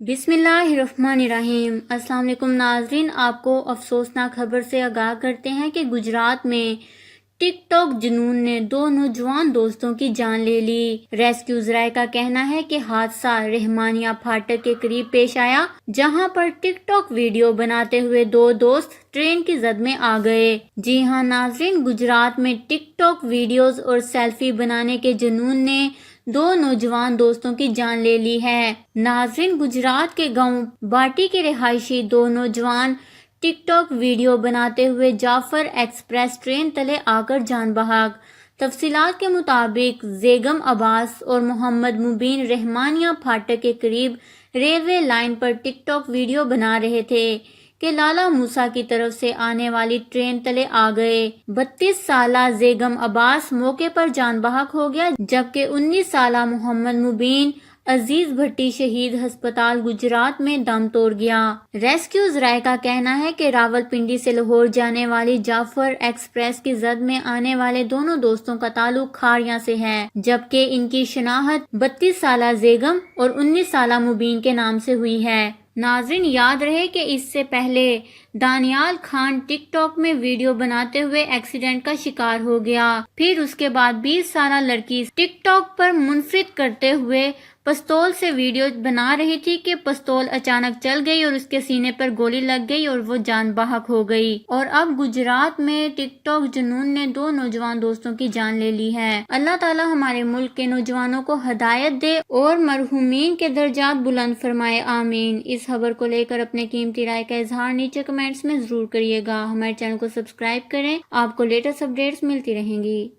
बिस्मिल्लाहिर्रहमानिर्रहीम। अस्सलाम वालेकुम नाज़रीन, आपको अफसोसनाक खबर से आगाह करते हैं कि गुजरात में टिक टॉक जुनून ने दो नौजवान दोस्तों की जान ले ली। रेस्क्यू ज़राए का कहना है कि हादसा रहमानिया फाटक के करीब पेश आया, जहां पर टिक टॉक वीडियो बनाते हुए दो दोस्त ट्रेन की जद में आ गए। जी हां नाज़रीन, गुजरात में टिक टॉक वीडियोस और सेल्फी बनाने के जुनून ने दो नौजवान दोस्तों की जान ले ली है। नाज़रीन, गुजरात के गांव बाटी के रिहायशी दो नौजवान टिक टॉक वीडियो बनाते हुए जाफर एक्सप्रेस ट्रेन तले आकर जान बहक। तफसीलात के मुताबिक ज़ेगम अब्बास और मोहम्मद मुबीन रहमानिया फाटक के करीब रेलवे लाइन पर टिक टॉक वीडियो बना रहे थे कि लाला मूसा की तरफ से आने वाली ट्रेन तले आ गए। 32 साला ज़ेगम अब्बास मौके पर जान बहक हो गया, जबकि 19 साला मोहम्मद मुबीन अजीज भट्टी शहीद अस्पताल गुजरात में दम तोड़ गया। रेस्क्यू ज़राए का कहना है कि रावलपिंडी से लाहौर जाने वाली जाफर एक्सप्रेस की जद में आने वाले दोनों दोस्तों का ताल्लुक खारिया से है, जबकि इनकी शनाख्त 32 साला ज़ेगम और 19 साला मुबीन के नाम से हुई है। नाज़रीन, याद रहे कि इससे पहले दानियाल खान टिक टॉक में वीडियो बनाते हुए एक्सीडेंट का शिकार हो गया। फिर उसके बाद 20 साला लड़की टिक टॉक पर मुनफरिद करते हुए पिस्तौल से वीडियो बना रही थी कि पिस्तौल अचानक चल गई और उसके सीने पर गोली लग गई और वो जान बहक हो गई। और अब गुजरात में टिक टॉक जुनून ने दो नौजवान दोस्तों की जान ले ली है। अल्लाह ताला हमारे मुल्क के नौजवानों को हदायत दे और मरहूमीन के दर्जात बुलंद फरमाए, आमीन। इस खबर को लेकर अपने कीमती राय का इजहार नीचे कमेंट्स में जरूर करिएगा। हमारे चैनल को सब्सक्राइब करें, आपको लेटेस्ट अपडेट्स मिलती रहेंगी।